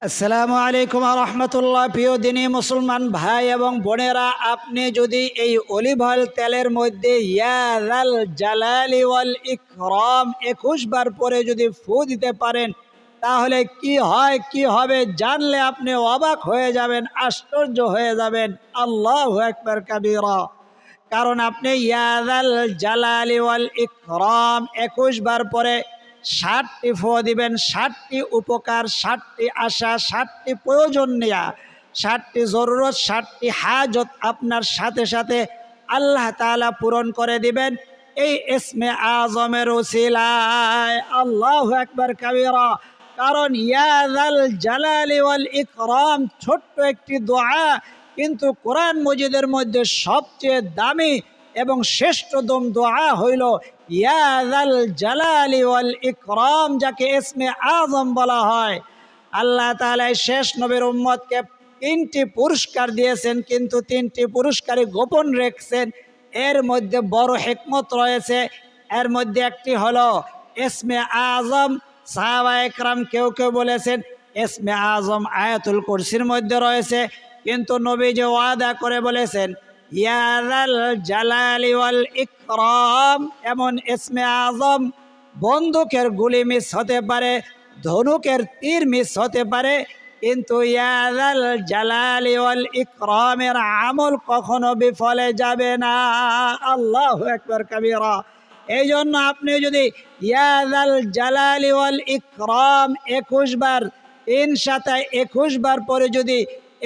আসসালামু আলাইকুম রহমতুল্লাহ। প্রিয় দিনী মুসলমান ভাই এবং বোনেরা, আপনি যদি এই অলিভ অয়েল তেলের মধ্যে ইয়া যাল জালালি ওয়াল ইকরাম 21 বার পরে যদি ফু দিতে পারেন, তাহলে কি হয় কি হবে জানলে আপনি অবাক হয়ে যাবেন, আশ্চর্য হয়ে যাবেন। আল্লাহু আকবার কাবীরা। কারণ আপনি ইয়া যাল জালালি ওয়াল ইকরাম 21 বার পরে 60টি ফু দিবেন। 60টি উপকার, 60টি আশা, 60টি প্রয়োজন নেয়া, 60টি জরুরত, 60টি হাজত আপনার সাথে সাথে আল্লাহ তাআলা পূরণ করে দিবেন এই ইসমে আজমের উসিলায়। আল্লাহু আকবার কাবীরা। কারণ ইয়া যাল জালালি ওয়াল ইকরাম ছোট্ট একটি দোয়া, কিন্তু কোরআন মজিদের মধ্যে সবচেয়ে দামি এবং শ্রেষ্ঠতম দোয়া হইল ইয়া যাল জালালি ওয়াল ইকরাম, যাকে ইসমে আজম বলা হয়। আল্লাহ তাআলা শেষ নবীর উম্মতকে 3টি পুরস্কার দিয়েছেন, কিন্তু 3টি পুরস্কারই গোপন রেখেছেন। এর মধ্যে বড় হিকমত রয়েছে। এর মধ্যে একটি হলো ইসমে আজম। সাহাবায়ে কেরাম কেউ কেউ বলেছেন ইসমে আজম আয়াতুল কুরসির মধ্যে রয়েছে, কিন্তু নবীজি ওয়াদা করে বলেছেন ইয়া যাল জালালি ওয়াল ইকরাম। এমন ইসমে আজম বন্দুকের গুলি মিস হতে পারে, ধনুকের তীর মিস হতে পারে, কিন্তু ইয়া যাল জালালি ওয়াল ইকরামের আমল কখনো বিফলে যাবে না। আল্লাহু আকবার কাবীরা। এই জন্য আপনি যদি ইয়া যাল জালালি ওয়াল ইকরাম 21 বার, 21 বার পরে যদি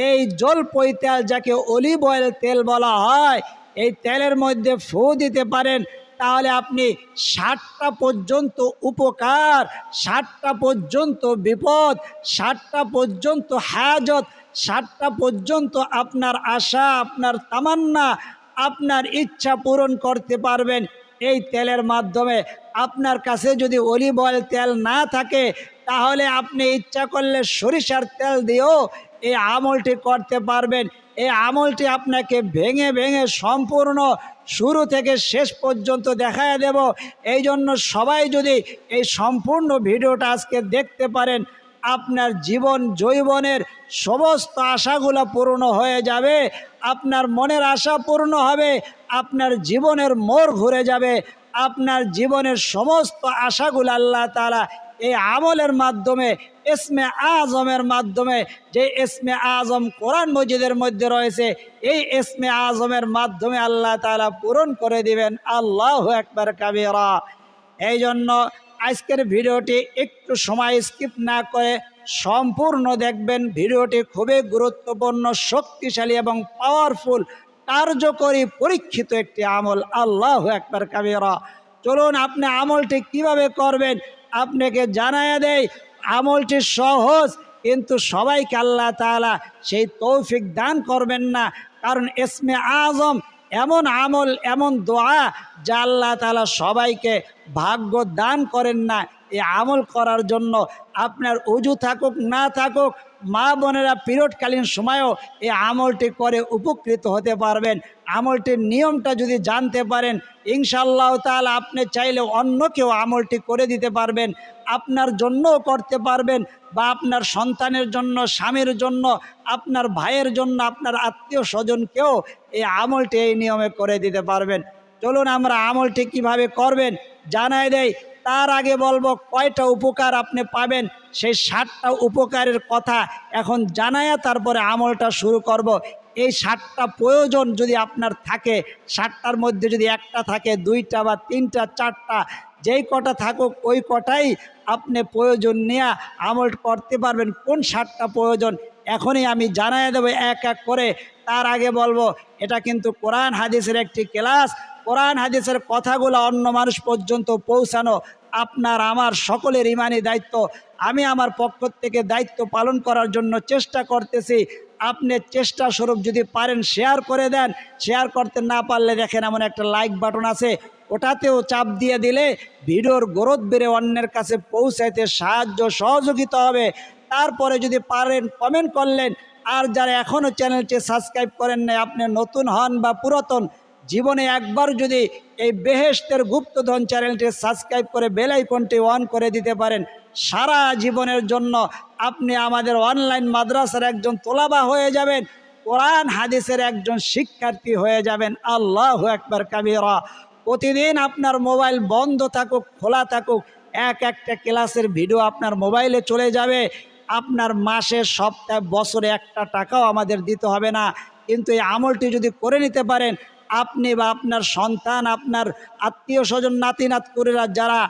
এই জলপই তেল, যাকে অলিভ অয়েল তেল বলা হয়, এই তেলের মধ্যে ফু দিতে পারেন, তাহলে আপনি 60টা পর্যন্ত উপকার, 60টা পর্যন্ত বিপদ, 60টা পর্যন্ত হাজত, 60টা পর্যন্ত আপনার আশা, আপনার তামান্না, আপনার ইচ্ছা পূরণ করতে পারবেন এই তেলের মাধ্যমে। আপনার কাছে যদি অলিভ অয়েল তেল না থাকে, তাহলে আপনি ইচ্ছা করলে সরিষার তেল দিয়েও এই আমলটি করতে পারবেন। এই আমলটি আপনাকে ভেঙে ভেঙে সম্পূর্ণ শুরু থেকে শেষ পর্যন্ত দেখায় দেব। এই জন্য সবাই যদি এই সম্পূর্ণ ভিডিওটা আজকে দেখতে পারেন, আপনার জীবন যৌবনের সমস্ত আশাগুলো পূর্ণ হয়ে যাবে, আপনার মনের আশা পূর্ণ হবে, আপনার জীবনের মোড় ঘুরে যাবে, আপনার জীবনের সমস্ত আশাগুলো আল্লাহ তাআলা এই আমলের মাধ্যমে, ইসমে আজমের মাধ্যমে, যে ইসমে আজম কোরআন মজিদের মধ্যে রয়েছে, এই ইসমে আজমের মাধ্যমে আল্লাহ তাআলা পূরণ করে দিবেন। আল্লাহু আকবার কাবীরা। এই জন্য আজকের ভিডিওটি একটু সময় স্কিপ না করে সম্পূর্ণ দেখবেন। ভিডিওটি খুবই গুরুত্বপূর্ণ, শক্তিশালী এবং পাওয়ারফুল, কার্যকরী, পরীক্ষিত একটি আমল। আল্লাহু আকবার কাবীরা। চলুন আপনি আমলটি কিভাবে করবেন আপনাকে জানায়া দেয়। আমলটি সহজ, কিন্তু সবাইকে আল্লাহ তাআলা সেই তৌফিক দান করবেন না। কারণ ইসমে আজম এমন আমল, এমন দোয়া, যা আল্লাহ তাআলা সবাইকে ভাগ্য দান করেন না এই আমল করার জন্য। আপনার উজু থাকুক না থাকুক, মা বোনেরা পিরিয়ডকালীন সময়েও এই আমলটি করে উপকৃত হতে পারবেন। আমলটির নিয়মটা যদি জানতে পারেন, ইনশাআল্লাহ তাআলা আপনি চাইলে অন্যকেও আমলটি করে দিতে পারবেন, আপনার জন্যও করতে পারবেন, বা আপনার সন্তানের জন্য, স্বামীর জন্য, আপনার ভাইয়ের জন্য, আপনার আত্মীয় স্বজনকেও এই আমলটি এই নিয়মে করে দিতে পারবেন। চলুন আমরা আমলটি কিভাবে করবেন জানাই দেই। তার আগে বলবো কয়টা উপকার আপনি পাবেন, সেই 60টা উপকারের কথা এখন জানায়া তারপরে আমলটা শুরু করব। এই 60টা প্রয়োজন যদি আপনার থাকে, 60টার মধ্যে যদি একটা থাকে, 2টা বা 3টা, 4টা, যেই কটা থাকুক ওই কটাই আপনি প্রয়োজন নিয়ে আমল করতে পারবেন। কোন 60টা প্রয়োজন এখনই আমি জানাই দেবো এক এক করে। তার আগে বলবো, এটা কিন্তু কোরআন হাদিসের একটি ক্লাস। কোরআন হাদিসের কথাগুলো অন্য মানুষ পর্যন্ত পৌঁছানো আপনার আমার সকলের ইমানি দায়িত্ব। আমি আমার পক্ষ থেকে দায়িত্ব পালন করার জন্য চেষ্টা করতেছি। আপনি চেষ্টা স্বরূপ যদি পারেন শেয়ার করে দেন, শেয়ার করতে না পারলে দেখেন এমন একটা লাইক বাটন আছে, ওটাতেও চাপ দিয়ে দিলে ভিডিওর গ্রোথ বেড়ে অন্যের কাছে পৌঁছাইতে সাহায্য সহযোগিতা হবে। তারপরে যদি পারেন কমেন্ট করলেন। আর যারা এখনও চ্যানেলটি সাবস্ক্রাইব করেন নাই, আপনি নতুন হন বা পুরাতন, জীবনে একবার যদি এই বেহেশতের গুপ্তধন চ্যানেলটি সাবস্ক্রাইব করে বেল আইকনটি অন করে দিতে পারেন, সারা জীবনের জন্য আপনি আমাদের অনলাইন মাদ্রাসার একজন তোলাবা হয়ে যাবেন, কোরআন হাদিসের একজন শিক্ষার্থী হয়ে যাবেন। আল্লাহু আকবার কাবীরা। প্রতিদিন আপনার মোবাইল বন্ধ থাকুক খোলা থাকুক, একটা ক্লাসের ভিডিও আপনার মোবাইলে চলে যাবে। আপনার মাসে সপ্তাহে বছরে একটা টাকাও আমাদের দিতে হবে না। কিন্তু এই আমলটি যদি করে নিতে পারেন, আপনি বা আপনার সন্তান, আপনার আত্মীয় স্বজন, নাতি নাতকুরেরা যারা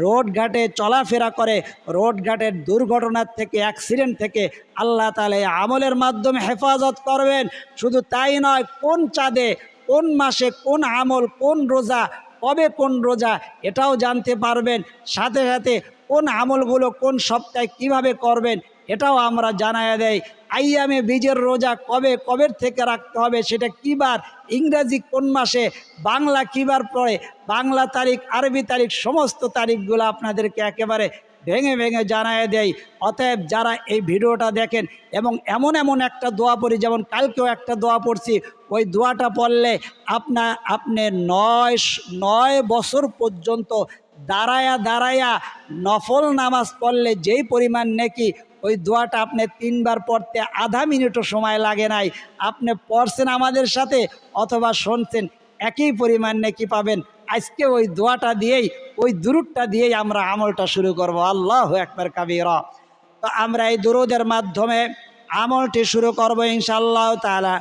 রোডঘাটে চলাফেরা করে, রোডঘাটের দুর্ঘটনার থেকে, অ্যাক্সিডেন্ট থেকে আল্লাহ তাআলা এই আমলের মাধ্যমে হেফাজত করবেন। শুধু তাই নয়, কোন চাঁদে, কোন মাসে, কোন আমল, কোন রোজা, কবে কোন রোজা এটাও জানতে পারবেন। সাথে সাথে কোন আমলগুলো কোন সপ্তাহে কিভাবে করবেন এটাও আমরা জানায়া দেয়। আইয়ামে বীজের রোজা কবের থেকে রাখতে হবে, সেটা কী বার, ইংরাজি কোন মাসে, বাংলা কী বার পড়ে, বাংলা তারিখ, আরবি তারিখ, সমস্ত তারিখগুলো আপনাদেরকে একেবারে ভেঙে ভেঙে জানায় দেয়। অতএব যারা এই ভিডিওটা দেখেন এবং এমন একটা দোয়া পড়ি, যেমন কালকেও একটা দোয়া পড়ছি, ওই দোয়াটা পড়লে আপনি 9 বছর পর্যন্ত দাঁড়ায়া নফল নামাজ পড়লে যেই পরিমাণ নেকি, ওই দোয়াটা আপনি 3 বার পড়তে আধা মিনিটও সময় লাগে নাই। আপনি পড়ছেন আমাদের সাথে অথবা শুনছেন, একই পরিমাণ নেকি পাবেন। আজকে ওই দোয়াটা দিয়েই, ওই দুরূদটা দিয়েই আমরা আমলটা শুরু করব। আল্লাহু আকবার কাবীরা। তো আমরা এই দুরূদের মাধ্যমে আমলটি শুরু করব ইনশাআল্লাহ তাআলা।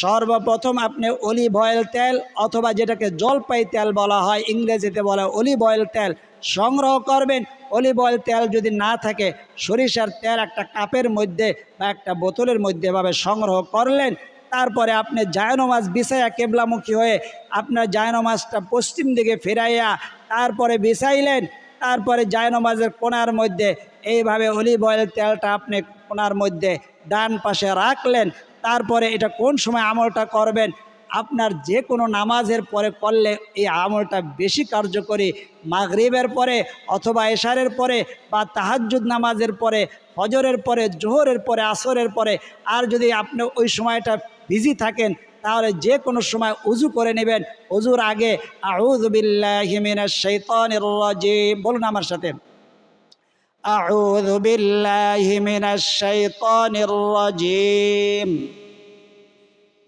সর্বপ্রথম আপনি অলিভ অয়েল তেল অথবা যেটাকে জলপাই তেল বলা হয়, ইংরেজিতে বলা হয় অলিভ অয়েল তেল, সংগ্রহ করবেন। অলিভ অয়েল তেল যদি না থাকে, সরিষার তেল একটা কাপের মধ্যে বা একটা বোতলের মধ্যে এভাবে সংগ্রহ করলেন। তারপরে আপনি জায়নমাজ বিছাইয়া কেবলামুখী হয়ে আপনার জায়নমাজটা পশ্চিম দিকে ফিরাইয়া তারপরে বিছাইলেন। তারপরে জায়নমাজের কোণার মধ্যে এইভাবে অলিভ অয়েল তেলটা আপনি কোণার মধ্যে ডান পাশে রাখলেন। তারপরে এটা কোন সময় আমলটা করবেন, আপনার যে কোনো নামাজের পরে করলে এই আমলটা বেশি কার্যকরী। মাগরিবের পরে অথবা এশারের পরে বা তাহাজ্জুদ নামাজের পরে, ফজরের পরে, জোহরের পরে, আসরের পরে। আর যদি আপনি ওই সময়টা বিজি থাকেন তাহলে যে কোনো সময় উজু করে নেবেন। উজুর আগে আউযু বিল্লাহি মিনাশ শাইতানির রাজিম বলুন আমার সাথে, আউযু বিল্লাহি মিনাশ শাইতানির রাজিম,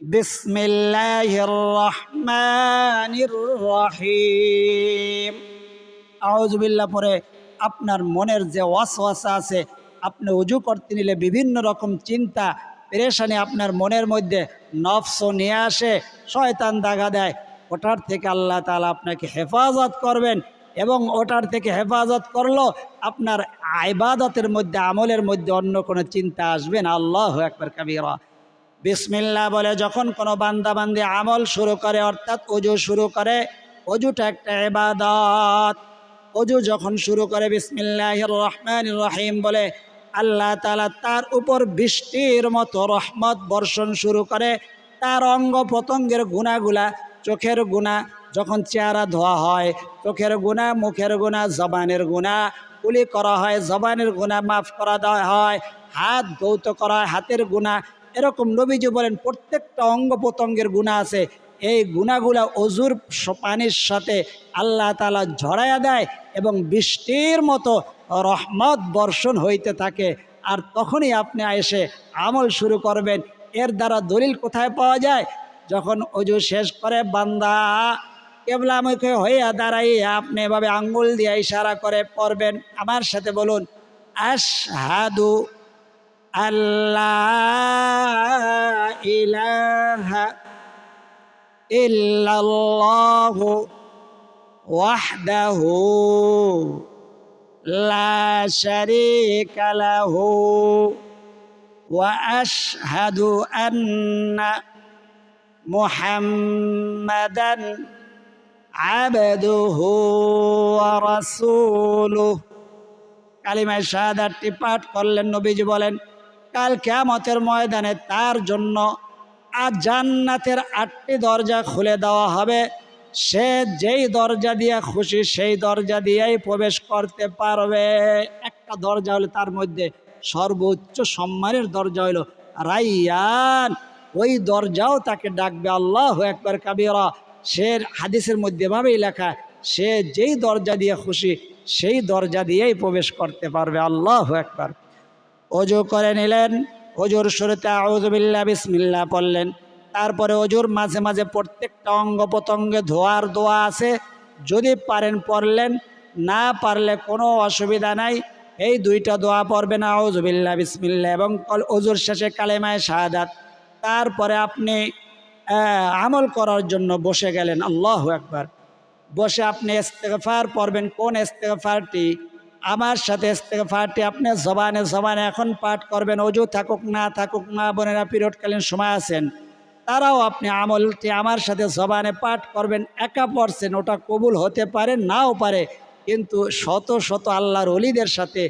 বিসমিল্লাহির রহমানির রহিম। আউযু বিল্লাহ পরে আপনার মনের যে ওয়াসওয়াসা আছে, আপনি উজু করতে নিলে বিভিন্ন রকম চিন্তা পেরেশানি আপনার মনের মধ্যে নফস নিয়ে আসে, শয়তান দাগা দেয়, ওটার থেকে আল্লাহ তাআলা আপনাকে হেফাজত করবেন। এবং ওটার থেকে হেফাজত করলো আপনার ইবাদতের মধ্যে, আমলের মধ্যে অন্য কোনো চিন্তা আসবে না। আল্লাহু আকবার কাবীরা। বিসমিল্লাহ বলে যখন কোনো বান্দাবান্দি আমল শুরু করে, অর্থাৎ ওযু শুরু করে, ওযুটা একটা ইবাদত। ওযু যখন শুরু করে বিসমিল্লাহির রহমানির রহিম বলে, আল্লাহ তাআলা তার উপর বৃষ্টির মতো রহমত বর্ষণ শুরু করে। তার অঙ্গ প্রত্যঙ্গের গুনাহগুলা, চোখের গুনাহ যখন চেহারা ধোয়া হয়, চোখের গুনাহ, মুখের গুনাহ, জবানের গুনাহ কুলি করা হয়, জবানের গুনাহ মাফ করা দেওয়া হয়, হাত ধৌত করা হয়, হাতের গুনাহ, এরকম নবীজি বলেন প্রত্যেকটা অঙ্গ প্রত্যঙ্গের গুনাহ আছে। এই গুনাহগুলা অজুর পানির সাথে আল্লাহ তাআলা ঝরাইয়া দেয় এবং বৃষ্টির মতো রহমত বর্ষণ হইতে থাকে। আর তখনই আপনি এসে আমল শুরু করবেন। এর দ্বারা দলিল কোথায় পাওয়া যায়? যখন অজু শেষ করে বান্দা কিবলামুখী হইয়া দাঁড়াইয়া আপনি এভাবে আঙ্গুল দিয়ে ইশারা করে পড়বেন। আমার সাথে বলুন, আশহাদু আল্লাহ ইলাহা ইল্লাল্লাহু ওয়াহদাহু লা শারীকা লাহু ওয়া আশহাদু আন্না মুহাম্মাদান আবদুহু ওয়া রাসূলুহু। কালিমায়ে শাহাদাতটি পাঠ করলেন। নবীজি বলেন কাল কিয়ামতের ময়দানে তার জন্য জান্নাতের 8টি দরজা খুলে দেওয়া হবে। সে যেই দরজা দিয়ে খুশি সেই দরজা দিয়েই প্রবেশ করতে পারবে। একটা দরজা হলো তার মধ্যে সর্বোচ্চ সম্মানের দরজা হলো রাইয়ান, ওই দরজাও তাকে ডাকবে। আল্লাহু আকবার কাবীরা। সে হাদিসের মধ্যে ভাবেই লেখা, সে যেই দরজা দিয়ে খুশি সেই দরজা দিয়েই প্রবেশ করতে পারবে। আল্লাহু আকবার। ওযু করে নিলেন, ওযুর শুরুতে আউযু বিল্লাহ বিসমিল্লাহ পড়লেন, তারপরে ওযুর মাঝে মাঝে প্রত্যেকটা অঙ্গ প্রত্যঙ্গে ধোয়ার দোয়া আছে, যদি পারেন পড়লেন, না পারলে কোনো অসুবিধা নাই। এই দুইটা দোয়া পড়বেন, আউযু বিল্লাহ বিসমিল্লাহ এবং ওযুর শেষে কালেমায়ে শাহাদাত। তারপরে আপনি আমল করার জন্য বসে গেলেন। আল্লাহু আকবার। বসে আপনি ইস্তেগফার পড়বেন। কোন ইস্তেগফারটি? আমার সাথে ইস্তেগফারটি আপনি জবানে জবানে এখন পাঠ করবেন। ওযু থাকুক না থাকুক, মা বোনেরা পিরিয়ডকালীন সময় আছেন, তারাও আপনি আমলটি আমার সাথে জবানে পাঠ করবেন। একা পড়ছেন, ওটা কবুল হতে পারে নাও পারে, কিন্তু শত শত আল্লাহর ওলিদের সাথে,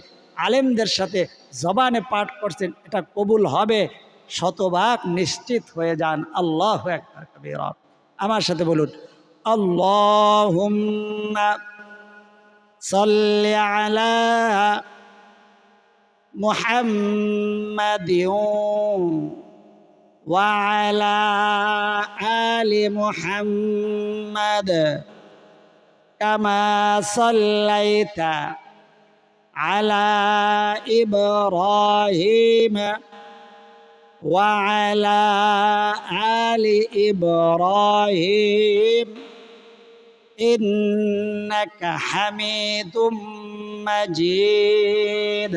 আলেমদের সাথে জবানে পাঠ করছেন, এটা কবুল হবে, শতভাগ নিশ্চিত হয়ে যান। আল্লাহু আকবার কাবীরা। আমার সাথে বলুন, আল্লাহুম্মা সাল্লি আলা মুহাম্মাদিন ওয়া আলা আলি মুহাম্মাদ কামা সাল্লাইতা আলা ইব্রাহিম ওয়া আলা আলি ইব্রাহিম ইন্নাকা হামিদুম মাজিদ।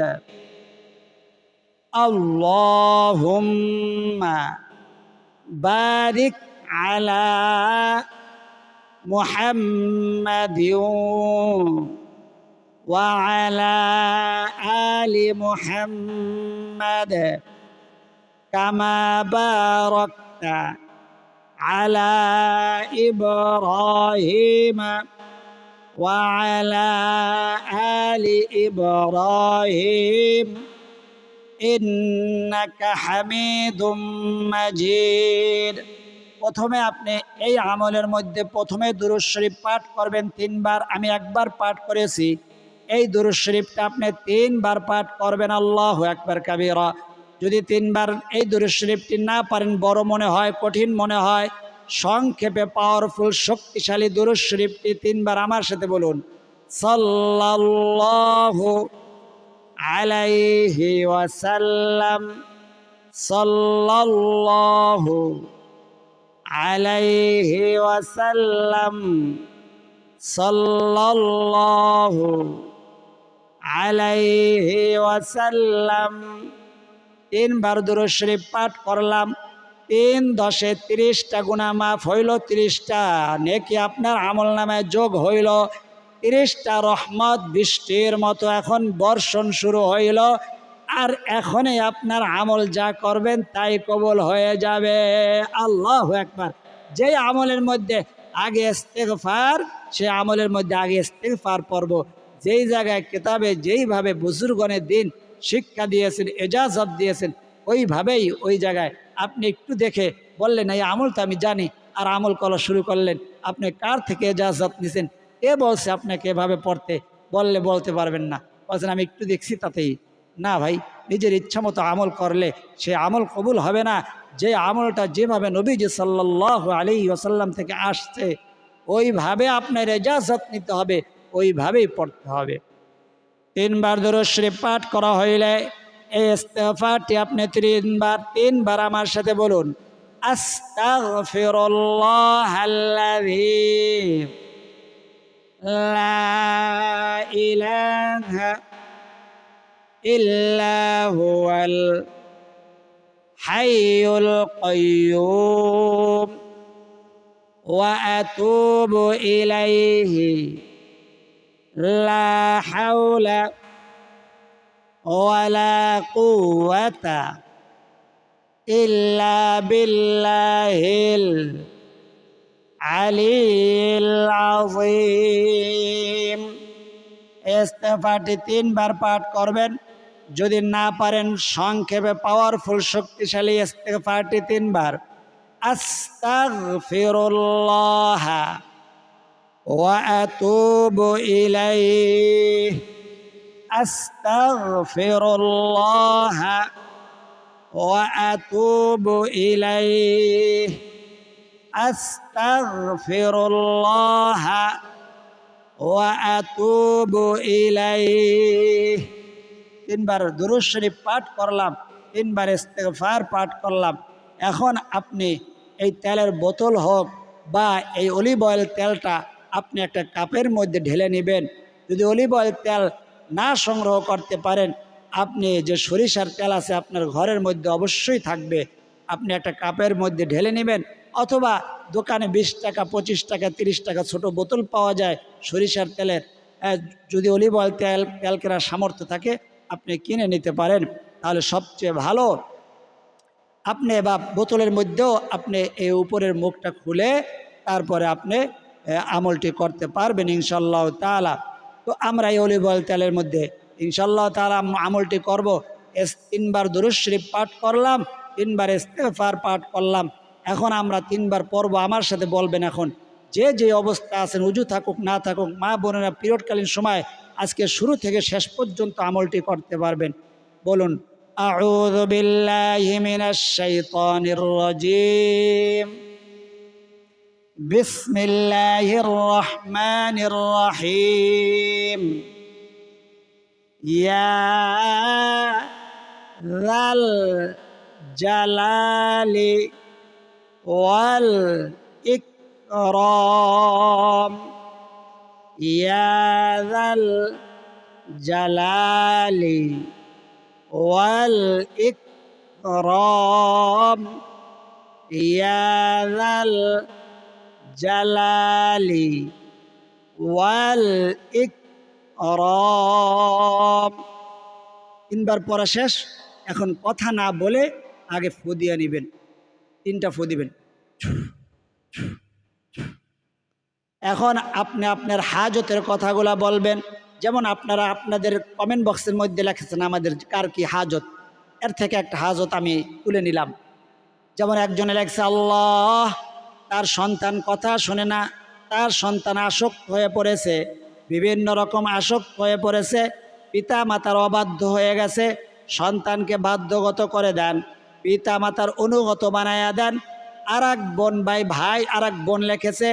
আল্লাহুম্মা বারিক আলা মুহাম্মাদিন ওয়া আলা আলি মুহাম্মাদ কামা বারাকতা আলা ইব্রাহিম ওয়া আলা আলি ইব্রাহিম ইন্নাকা হামিদুম মাজিদ। প্রথমে আপনি এই আমলের মধ্যে প্রথমে দুরূদ শরীফ পাঠ করবেন 3 বার। আমি একবার পাঠ করেছি, এই দুরূদ শরীফটা আপনি 3 বার পাঠ করবেন। আল্লাহু আকবার কাবীরা। যদি 3 বার এই দুরূদ শরীফটি না পারেন, বড় মনে হয়, কঠিন মনে হয়, সংক্ষেপে পাওয়ারফুল শক্তিশালী দুরূদ শরীফটি 3 বার আমার সাথে বলুন, সাল্লাল্লাহু আলাইহি ওয়াসাল্লাম, সাল্লাল্লাহু আলাইহি ওয়াসাল্লাম, সাল্লাল্লাহু আলাইহি ওয়াসাল্লাম। 3 বার দুরূদ শরীফ পাঠ করলাম। 3 10 30টা গুনাহ মাফ হইল, 30টা নেকি আপনার আমলনামায় যোগ হইল, 30টা রহমত বৃষ্টির মতো এখন বর্ষণ শুরু হইল। আর এখনই আপনার আমল যা করবেন তাই কবুল হয়ে যাবে। আল্লাহু আকবার। যেই আমলের মধ্যে আগে ইস্তেগফার, সে আমলের মধ্যে আগে ইস্তেগফার পড়ব। যেই জায়গায় কিতাবে যেইভাবে বুজুর্গণের দিন শিক্ষা দিয়েছেন, এজাজত দিয়েছেন, ওইভাবেই ওই জায়গায় আপনি একটু দেখে বললেন এই আমল তো আমি জানি, আর আমল করা শুরু করলেন। আপনি কার থেকে এজাজত নিছেন? কে বলছে আপনাকে এভাবে পড়তে? বললে বলতে পারবেন না, বলছেন আমি একটু দেখছি তাতেই। না ভাই, নিজের ইচ্ছা মতো আমল করলে সে আমল কবুল হবে না। যে আমলটা যেভাবে নবীজি সাল্লাল্লাহু আলাইহি ওয়াসাল্লাম থেকে আসছে, ওইভাবে আপনার ইজাজত নিতে হবে, ওইভাবেই পড়তে হবে। 3 বার দুরূদ শরীফ পাঠ করা হইলে এই ইস্তেগফারটি আপনি 3 বার আমার সাথে বলুন, আস্তাগফিরুল্লাহাল্লাযী লা ইলাহা ইল্লা হুয়াল হাইয়ুল কাইয়্যুম ওয়া আতুবু ইলাইহি লা হাওলা ওয়ালা কুওয়াতা ইল্লা বিল্লাহিল আলিয়্যিল আযীম। ইস্তেগফারটি 3 বার পাঠ করবেন। যদি না পারেন, সংক্ষেপে পাওয়ারফুল শক্তিশালী ইস্তেগফারটি 3 বার, আস্তাগফিরুল্লাহ ওয়া আতুবু ইলাইহি, আস্তাগফিরুল্লাহ ওয়া আতুবু ইলাইহি, আস্তাগফিরুল্লাহ ওয়া আতুবু ইলাইহি। তিনবার দুরূদ শরীফ পাঠ করলাম, তিনবার ইস্তেগফার পাঠ করলাম। এখন আপনি এই তেলের বোতল হোক বা এই অলিভ অয়েল তেলটা আপনি একটা কাপের মধ্যে ঢেলে নেবেন। যদি অলিভ অয়েল তেল না সংগ্রহ করতে পারেন, আপনি যে সরিষার তেল আছে আপনার ঘরের মধ্যে অবশ্যই থাকবে, আপনি একটা কাপের মধ্যে ঢেলে নেবেন। অথবা দোকানে 20 টাকা 25 টাকা 30 টাকা ছোট বোতল পাওয়া যায় সরিষার তেলের। যদি অলিভ অয়েল তেল কেনার সামর্থ্য থাকে আপনি কিনে নিতে পারেন, তাহলে সবচেয়ে ভালো। আপনি বা বোতলের মধ্যেও আপনি এই উপরের মুখটা খুলে তারপরে আপনি আমলটি করতে পারবেন ইনশাআল্লাহ তাআলা। তো আমরা এই অলিভ অয়েল তেলের মধ্যে ইনশাআল্লাহ তাআলা আমলটি করব। 3বার দুরূদ শরীফ পাঠ করলাম, 3বার ইস্তেগফার পাঠ করলাম। এখন আমরা 3বার পড়ব, আমার সাথে বলবেন। এখন যে যে অবস্থা আছেন, উজু থাকুক না থাকুক, মা বোনেরা পিরিয়ডকালীন সময় আজকে শুরু থেকে শেষ পর্যন্ত আমলটি করতে পারবেন। বলুন, আউযু বিল্লাহি মিনাশ শাইতানির রাজীম, বিসমিল্লাহির রহমানির রহিম, ইয়া যাল জালালি ওয়াল ইকরাম, ইয়া যাল জালালি ওয়াল ইকরাম, ইয়া যাল জালালি ওয়াল ইকরাম। 3বার পড়া শেষ। এখন কথা না বলে আগে ফু দিয়ে নেবেন, 3টা ফু দিবেন। এখন আপনি আপনার হাজতের কথাগুলা বলবেন। যেমন আপনারা আপনাদের কমেন্ট বক্সের মধ্যে লিখেছেন আমাদের কার কি হাজত, এর থেকে একটা হাজত আমি তুলে নিলাম। যেমন একজনে লেখছে, আল্লাহ, তার সন্তান কথা শোনে না, তার সন্তান আসক্ত হয়ে পড়েছে, বিভিন্ন রকম আসক্ত হয়ে পড়েছে, পিতা মাতার অবাধ্য হয়ে গেছে, সন্তানকে বাধ্যগত করে দেন, পিতা মাতার অনুগত বানায়া দেন। আর এক বোন ভাই আর এক বোন লিখেছে,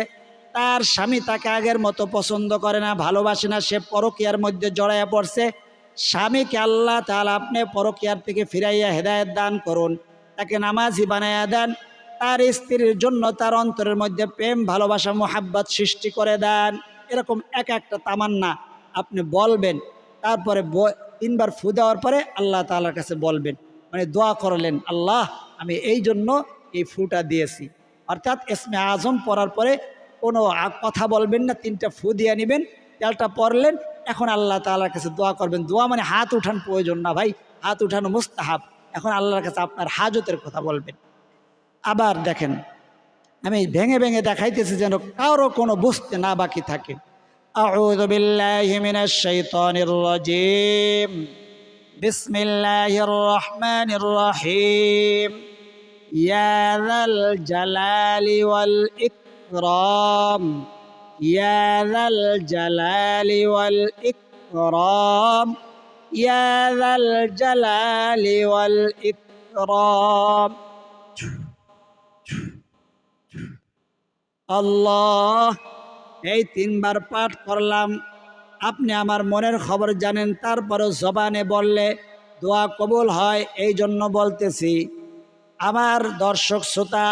তার স্বামী তাকে আগের মতো পছন্দ করে না, ভালোবাসে না, সে পরকীয়ার মধ্যে জড়াইয়া পড়ছে। স্বামীকে আল্লাহ তাআলা আপনি পরকীয়ার থেকে ফিরাইয়া হেদায়েত দান করুন, তাকে নামাজি বানাইয়া দেন, তার স্ত্রীর জন্য তার অন্তরের মধ্যে প্রেম ভালোবাসা মোহাব্বত সৃষ্টি করে দেন। এরকম এক একটা তামান্না আপনি বলবেন। তারপরে 3বার ফু দেওয়ার পরে আল্লাহ তাআলার কাছে বলবেন, মানে দোয়া করলেন, আল্লাহ আমি এই জন্য এই ফুটা দিয়েছি। অর্থাৎ ইসমে আজম পড়ার পরে কোনো কথা বলবেন না, 3টা ফু দিয়ে নেবেন, তেলটা পরলেন। এখন আল্লাহ তাআলার কাছে দোয়া করবেন। দোয়া মানে হাত উঠান প্রয়োজন না ভাই, হাত উঠানো মুস্তাহাব। এখন আল্লাহর কাছে আপনার হাজতের কথা বলবেন। আবার দেখেন, আমি ভেঙে ভেঙে দেখাইতেছি যেন কারো কোনো বুঝতে না বাকি থাকে। আউযু বিল্লাহি মিনাশ শাইতানির রাজীম, বিসমিল্লাহির রহমানির রহিম, ইয়া যাল জালালি ওয়াল ইকরাম, ইয়া যাল জালালি ওয়াল ইকরাম, ইয়া যাল জালালি ওয়াল ইকরাম। আল্লাহ, এই 3বার পাঠ করলাম। আপনি আমার মনের খবর জানেন, তারপরও জবানে বললে দোয়া কবুল হয়, এই জন্য বলতেছি। আমার দর্শক শ্রোতা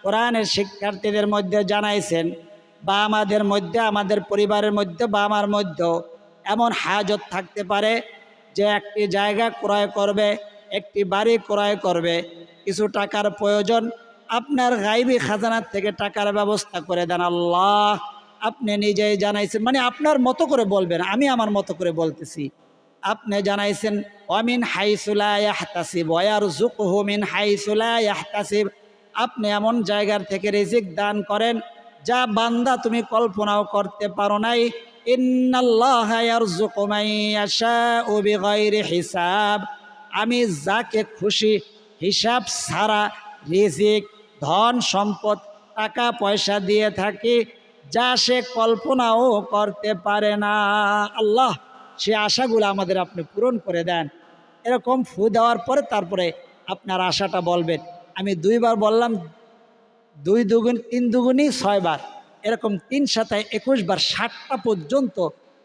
কোরআনের শিক্ষার্থীদের মধ্যে জানাইছেন, বা আমাদের মধ্যে, আমাদের পরিবারের মধ্যে বা আমার মধ্যেও এমন হাজত থাকতে পারে যে একটি জায়গা ক্রয় করবে, একটি বাড়ি ক্রয় করবে, কিছু টাকার প্রয়োজন। আপনার গাইবী খাজানার থেকে টাকার ব্যবস্থা করে দেন। আল্লাহ, আপনি নিজেই জানাইছেন, মানে আপনার মতো করে বলবেন, আমি আমার মতো করে বলতেছি। আপনি জানাইছেন, ওয়ামিন হাইসু লা ইয়াহতাসিব ওয়া ইয়ারযুকুহু মিন হাইসু লা ইয়াহতাসিব। আপনি এমন জায়গার থেকে রিজিক দান করেন যা বান্দা তুমি কল্পনাও করতে পারো নাই। ইন্নাল্লাহা ইয়ারযুকু মান ইয়াশাউ বিগাইরি হিসাব। আমি যাকে খুশি হিসাব ছাড়া রিজিক, ধন সম্পদ, টাকা পয়সা দিয়ে থাকি যা সে কল্পনাও করতে পারে না। আল্লাহ, সে আশাগুলো আমাদের আপনি পূরণ করে দেন। এরকম ফু দেওয়ার পরে তারপরে আপনার আশাটা বলবেন। আমি 2বার বললাম, 2 দুগুণ 3 দুগুণই 6বার। এরকম 3 সাতায় 21 বার 60টা পর্যন্ত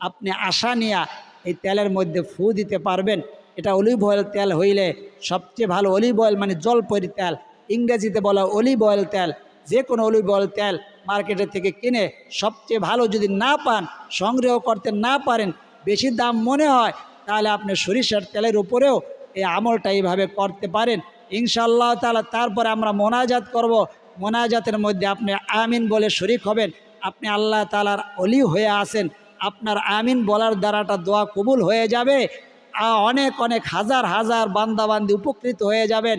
আপনি আশা নিয়ে এই তেলের মধ্যে ফু দিতে পারবেন। এটা অলিভ অয়েল তেল হইলে সবচেয়ে ভালো। অলিভ অয়েল মানে জলপরি তেল, ইংরেজিতে বলা অলিভ অয়েল তেল। যে কোনো অলিভ অয়েল তেল মার্কেটের থেকে কিনে সবচেয়ে ভালো যদি না পান, সংগ্রহ করতে না পারেন, বেশি দাম মনে হয়, তাহলে আপনি সরিষার তেলের উপরেও এই আমলটা এইভাবে করতে পারেন ইনশাআল্লাহ তাআলা। তারপরে আমরা মোনাজাত করব। মোনাজাতের মধ্যে আপনি আমিন বলে শরীক হবেন। আপনি আল্লাহ তাআলার ওলি হয়ে আসেন, আপনার আমিন বলার দ্বারাটা দোয়া কবুল হয়ে যাবে। অনেক অনেক হাজার হাজার বান্দাবান্দি উপকৃত হয়ে যাবেন।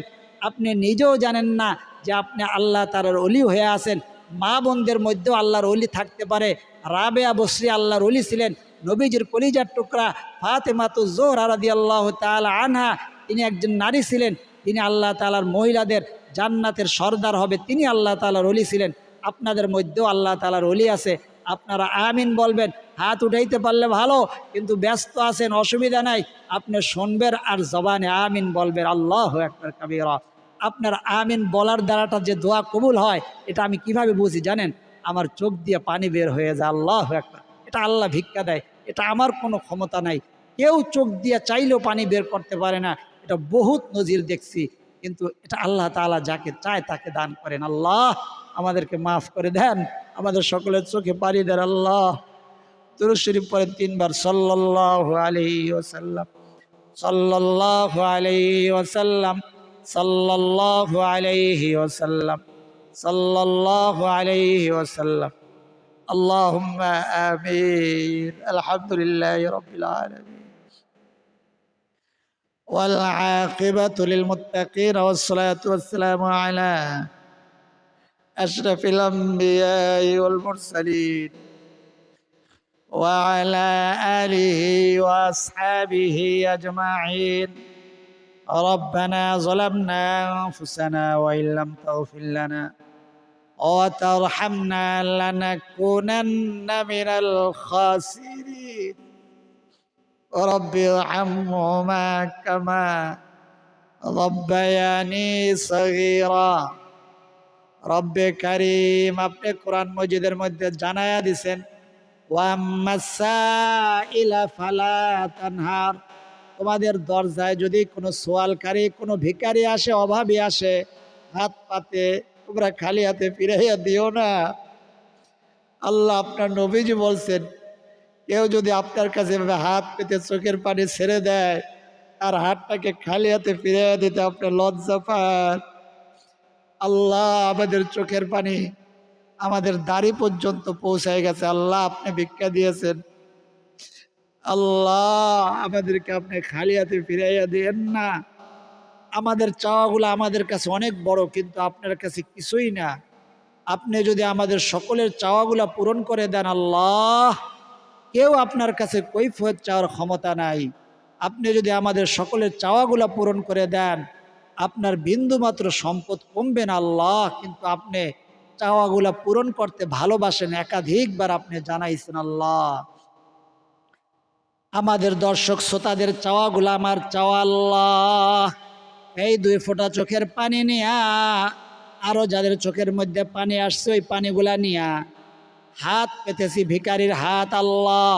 আপনি নিজেও জানেন না যে আপনি আল্লাহ তাআলার ওলি হয়ে আসেন। মা বোনদের মধ্যেও আল্লাহর ওলি থাকতে পারে। রাবেয়া বসরি আল্লাহর ওলি ছিলেন। নবীজির কলিজার টুকরা ফাতেমাতুজ জোহরা রাদিয়াল্লাহু তাআলা আনহা, তিনি একজন নারী ছিলেন। তিনি আল্লাহ তাআলার মহিলাদের জান্নাতের সর্দার হবে, তিনি আল্লাহ তাআলার ওলি ছিলেন। আপনাদের মধ্যেও আল্লাহ তাআলার ওলি আছে। আপনারা আমিন বলবেন। হাত উঠাইতে পারলে ভালো, কিন্তু ব্যস্ত আছেন, অসুবিধা নাই, আপনি শুনবেন আর জবানে আমিন বলবেন। আল্লাহু আকবার কাবীরা। আপনার আমিন বলার দ্বারাটা যে দোয়া কবুল হয়, এটা আমি কিভাবে বুঝি জানেন? আমার চোখ দিয়ে পানি বের হয়ে যায়। আল্লাহু আকবার। এটা আল্লাহ ভিক্ষা দেয়, এটা আমার কোনো ক্ষমতা নাই। কেউ চোখ দিয়ে চাইলেও পানি বের করতে পারে না। এটা বহুত নজির দেখছি, কিন্তু এটা আল্লাহ তাআলা যাকে চায় তাকে দান করেন। আল্লাহ আমাদেরকে মাফ করে দেন, আমাদের সকলের চোখে পানি দেন। আল্লাহ দুরূদ শরীফ পড়েন 3 বার। সাল্লাল্লাহু আলাইহি ওয়াসাল্লাম, সাল্লাল্লাহু আলাইহি ওয়াসাল্লাম, সাল্লাল্লাহু আলাইহি ওয়াসাল্লাম, সাল্লাল্লাহু আলাইহি ওয়াসাল্লাম। আল্লাহুম্মা আমিন। আলহামদুলিল্লাহি রাব্বিল আলামিন। والعاقبة للمتقين والصلاة والسلام على أشرف الأنبياء والمرسلين وعلى آله وأصحابه أجمعين. ربنا ظلمنا أنفسنا وإن لم تغفر لنا وترحمنا لنكونن من الخاسرين. رب ارحمهما كما ربياني صغيرا. رب كريم আপনি কোরআন মজিদের মধ্যে জানায়া দিবেন, ওয়াম্মাসাইলা ফালা তানহার। তোমাদের দরজায় যদি কোনো সোয়ালকারী, কোনো ভিখারি আসে, অভাবী আসে, হাত পাতে, তোমরা খালি হাতে ফিরাইয়া দিও না। আল্লাহ আপনার নবীজি বলছেন, কেউ যদি আপনার কাছে হাত পেতে চোখের পানি ছেড়ে দেয়, আর হাতটাকে খালি হাতে ফিরিয়ে দিতে আপনার লজ্জা পান। আল্লাহ আমাদের চোখের পানি আমাদের দাড়ি পর্যন্ত পৌঁছায় গেছে। আল্লাহ আপনি ভিক্ষা দিয়েছেন, আল্লাহ আমাদেরকে আপনি খালি হাতে ফিরাইয়া দিয়েন না। আমাদের চাওয়াগুলো আমাদের কাছে অনেক বড়, কিন্তু আপনার কাছে কিছুই না। আপনি যদি আমাদের সকলের চাওয়াগুলো পূরণ করে দেন আল্লাহ, কেউ আপনার কাছে কৈফিয়ত চাওয়ার ক্ষমতা নাই। আপনি যদি আমাদের সকলের চাওয়াগুলো পূরণ করে দেন, আপনার বিন্দুমাত্র সম্পদ কমবে না আল্লাহ। কিন্তু আপনি চাওয়াগুলো পূরণ করতে ভালোবাসেন, একাধিকবার আপনি জানাইছেন আল্লাহ। আমাদের দর্শক শ্রোতাদের চাওয়াগুলো আমার চাওয়া আল্লাহ। এই 2 ফোঁটা চোখের পানি নিয়া, আরো যাদের চোখের মধ্যে পানি আসছে ওই পানিগুলা নিয়া হাত পেতেছি, ভিখারির হাত আল্লাহ।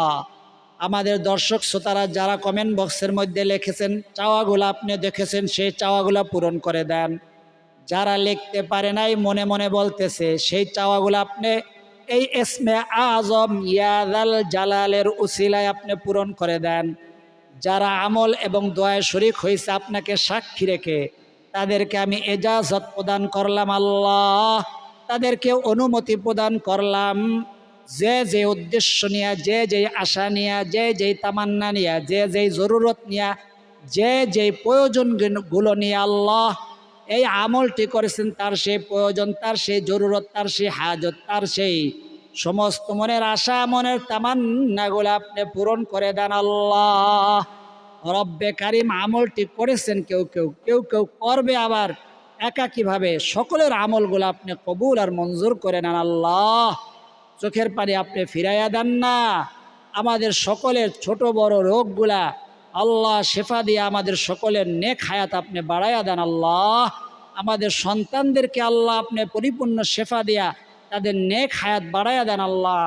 আমাদের দর্শক শ্রোতারা যারা কমেন্ট বক্সের মধ্যে লিখেছেন চাওয়াগুলো আপনি দেখেছেন, সেই চাওয়াগুলো পূরণ করে দেন। যারা লিখতে পারে নাই, মনে মনে বলতেছে, সেই চাওয়াগুলো আপনি এই ইসমে আজম ইয়াদাল জালালের উসিলায় আপনি পূরণ করে দেন। যারা আমল এবং দোয়ায় শরীক হয়েছে আপনাকে সাক্ষী রেখে, তাদেরকে আমি এজাজত প্রদান করলাম আল্লাহ, তাদেরকে অনুমতি প্রদান করলাম। যে যে উদ্দেশ্য নিয়ে, যে যেই আশা নিয়ে, যে যেই তামান্না নিয়ে, যে যেই জরুরত নিয়ে, যে যেই প্রয়োজনগুলো নিয়ে আল্লাহ এই আমলটি করেছেন, তার সেই প্রয়োজন, তার সেই জরুরত, তার সেই হাজত, তার সেই সমস্ত মনের আশা, মনের তামান্নাগুলো আপনি পূরণ করে দেন আল্লাহ। রব্বে কারিম আমলটি করেছেন কেউ কেউ, কেউ কেউ করবে আবার একাকীভাবে। সকলের আমলগুলো আপনি কবুল আর মঞ্জুর করে নেন আল্লাহ। চোখের পানি আপনি ফিরাইয়া দেন না। আমাদের সকলের ছোট বড় রোগগুলা আল্লাহ শেফা দিয়ে আমাদের সকলের নেক হায়াত আপনি বাড়াইয়া দেন আল্লাহ। আমাদের সন্তানদেরকে আল্লাহ আপনি পরিপূর্ণ শেফা দিয়া তাদের নেক হায়াত বাড়াইয়া দেন আল্লাহ।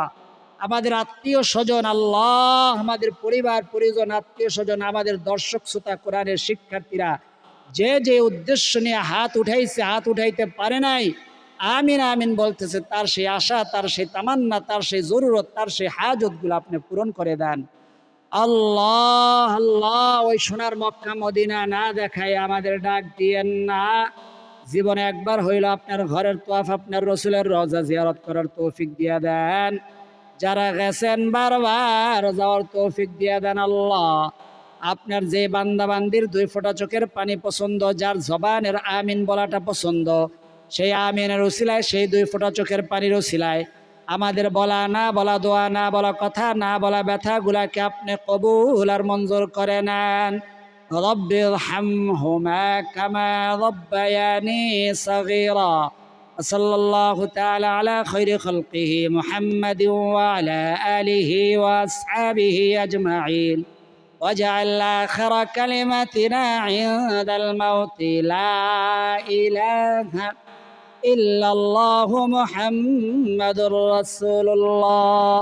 আমাদের আত্মীয় স্বজন আল্লাহ, আমাদের পরিবার পরিজন আত্মীয় স্বজন, আমাদের দর্শক শ্রোতা কোরআনের শিক্ষার্থীরা যে যে উদ্দেশ্য নিয়ে হাত উঠাইছে, হাত উঠাইতে পারে নাই, আমিন আমিন বলতেছে, তার সেই আশা, তার সেই তামান্না, তার সেই জরুরত, তার সেই হাজতগুলো আপনি পূরণ করে দেন আল্লাহ। আল্লাহ, ওই সোনার মক্কা মদিনা না দেখায় আমাদের ডাক দিয়েন না। জীবনে একবার হইল আপনার ঘরের তোয়াফ, আপনার রসুলের রওজা জিয়ারত করার তৌফিক দিয়ে দেন। যারা গেছেন বারবার যাওয়ার তৌফিক দিয়ে দেন আল্লাহ। আপনার যে বান্দাবান্দির 2 ফোঁটা চোখের পানি পছন্দ, যার জবানের আমিন বলাটা পছন্দ, সেই আমিনের উসিলায়, সেই 2 ফোঁটা চোখের পানির উসিলায় আমাদের বলা না বলা দোয়া, না বলা কথা, না বলা ব্যথাগুলাকে আপনি কবুল আর মঞ্জুর করে নেন। রব্বিরহামহুমা কামা রাব্বায়ানি সগীরা। সাল্লাল্লাহু তাআলা আলা খায়রি খালকিহি মুহাম্মাদিন ওয়া আলা আলিহি ওয়া আসহাবিহি আজমাইন। واجعل آخر كلمتنا عند الموت لا إله إلا الله محمد رسول الله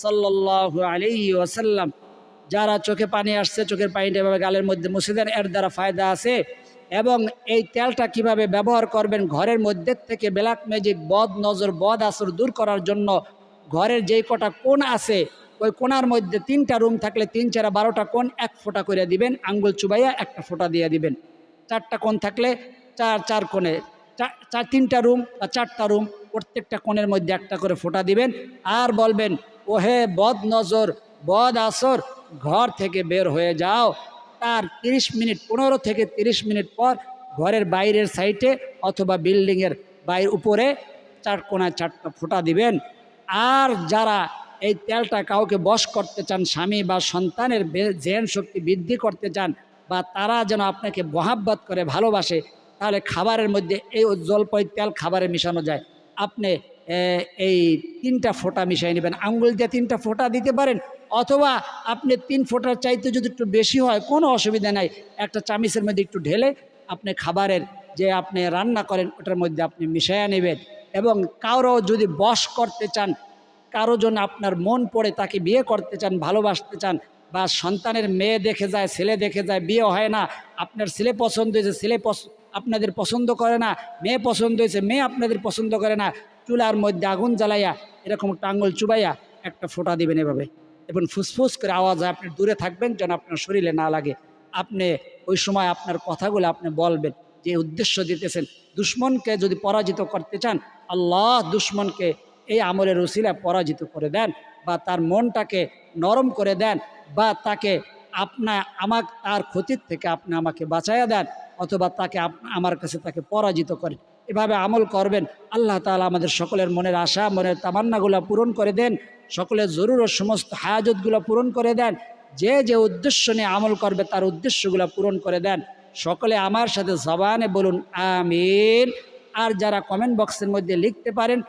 صلى الله عليه وسلم। যারা চোখে পানি আসছে, চোখের পানিটা এভাবে গালের মধ্যে মুছে দেন, এর দ্বারা ফায়দা আছে। এবং এই তেলটা কিভাবে ব্যবহার করবেন, ঘরের মধ্যে থেকে ব্ল্যাক ম্যাজিক, বদ নজর, বদ আসর দূর করার জন্য ঘরের যেই কটা কোণ আছে, ওই কোণার মধ্যে 3টা রুম থাকলে 3 4 12টা কোণ 1 ফোঁটা করে দিবেন, আঙ্গুল চুবাইয়া 1টা ফোঁটা দিয়ে দিবেন। 4টা কোণ থাকলে 4 কোণে 3টা রুম বা 4টা রুম, প্রত্যেকটা কোণের মধ্যে 1টা করে ফোঁটা দিবেন। আর বলবেন, ওহে বদ নজর, বদ আসর, ঘর থেকে বের হয়ে যাও। তার 30 মিনিট, 15 থেকে 30 মিনিট পর ঘরের বাইরের সাইডে অথবা বিল্ডিংয়ের বাইরের উপরে 4 কোণায় 4টা ফোঁটা দিবেন। আর যারা এই তেলটা কাউকে বশ করতে চান, স্বামী বা সন্তানের জেন শক্তি বৃদ্ধি করতে চান, বা তারা যেন আপনাকে মহাব্বত করে, ভালোবাসে, তাহলে খাবারের মধ্যে এই জলপাই তেল খাবারে মিশানো যায়। আপনি এই 3টা ফোঁটা মিশিয়ে নেবেন, আঙ্গুল দিয়ে 3টা ফোঁটা দিতে পারেন, অথবা আপনি 3 ফোঁটার চাইতে যদি একটু বেশি হয় কোনো অসুবিধা নাই, একটা চামিচের মধ্যে একটু ঢেলে আপনি খাবারের যে আপনি রান্না করেন ওটার মধ্যে আপনি মিশাইয়া নেবেন। এবং কারো যদি বশ করতে চান, কারো জন্য আপনার মন পড়ে, তাকে বিয়ে করতে চান, ভালোবাসতে চান, বা সন্তানের মেয়ে দেখে যায়, ছেলে দেখে যায়, বিয়ে হয় না, আপনার ছেলে পছন্দ হয়েছে, ছেলে আপনাদের পছন্দ করে না, মেয়ে পছন্দ হয়েছে, মেয়ে আপনাদের পছন্দ করে না, চুলার মধ্যে আগুন জ্বালাইয়া এরকম একটা আঙুল চুবাইয়া 1টা ফোঁটা দিবেন এভাবে, এবং ফুসফুস করে আওয়াজ হয়, আপনি দূরে থাকবেন যেন আপনার শরীরে না লাগে। আপনি ওই সময় আপনার কথাগুলো আপনি বলবেন, যে উদ্দেশ্য দিতেছেন। দুশ্মনকে যদি পরাজিত করতে চান, আল্লাহ দুশ্মনকে এই আমলের উসিলায় পরাজিত করে দেন, বা তার মনটাকে নরম করে দেন, বা তাকে তার ক্ষতির থেকে আপনি আমাকে বাঁচাইয়া দেন, অথবা তাকে আমার কাছে তাকে পরাজিত করেন। এভাবে আমল করবেন। আল্লাহ তাআলা আমাদের সকলের মনের আশা, মনের তামান্নাগুলো পূরণ করে দেন, সকলের জরুরত সমস্ত হায়াজতগুলো পূরণ করে দেন। যে যে উদ্দেশ্য নিয়ে আমল করবে তার উদ্দেশ্যগুলো পূরণ করে দেন। সকলে আমার সাথে জবানে বলুন আমিন। আর যারা কমেন্ট বক্সের মধ্যে লিখতে পারেন,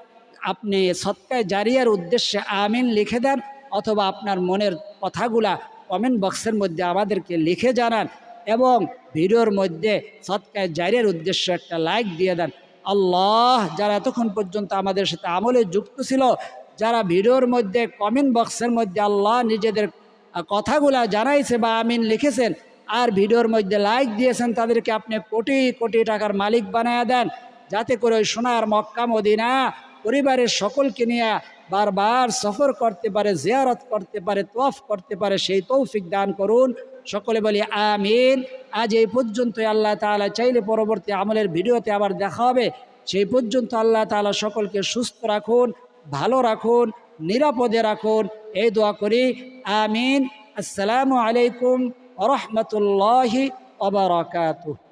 আপনি সদকায়ে জারিয়ার উদ্দেশ্যে আমিন লিখে দেন, অথবা আপনার মনের কথাগুলা কমেন্ট বক্সের মধ্যে আমাদেরকে লিখে জানান, এবং ভিডিওর মধ্যে সদকায়ে জারিয়ার উদ্দেশ্যে একটা লাইক দিয়ে দেন। আল্লাহ, যারা এতক্ষণ পর্যন্ত আমাদের সাথে আমলে যুক্ত ছিল, যারা ভিডিওর মধ্যে কমেন্ট বক্সের মধ্যে আল্লাহ নিজেদের কথাগুলা জানাইছে বা আমিন লিখেছেন, আর ভিডিওর মধ্যে লাইক দিয়েছেন, তাদেরকে আপনি কোটি কোটি টাকার মালিক বানায়া দেন, যাতে করে ওই সোনার মক্কা মদিনা পরিবারের সকলকে নিয়ে বারবার সফর করতে পারে, জিয়ারত করতে পারে, তওয়াফ করতে পারে, সেই তৌফিক দান করুন। সকলে বলি আমিন। আজ এই পর্যন্তই। আল্লাহ তাআলা চাইলে পরবর্তী আমলের ভিডিওতে আবার দেখা হবে। সেই পর্যন্ত আল্লাহ তাআলা সকলকে সুস্থ রাখুন, ভালো রাখুন, নিরাপদে রাখুন, এই দোয়া করি। আমিন। আসসালামু আলাইকুম ওয়া রাহমাতুল্লাহি ওয়া বারাকাতুহু।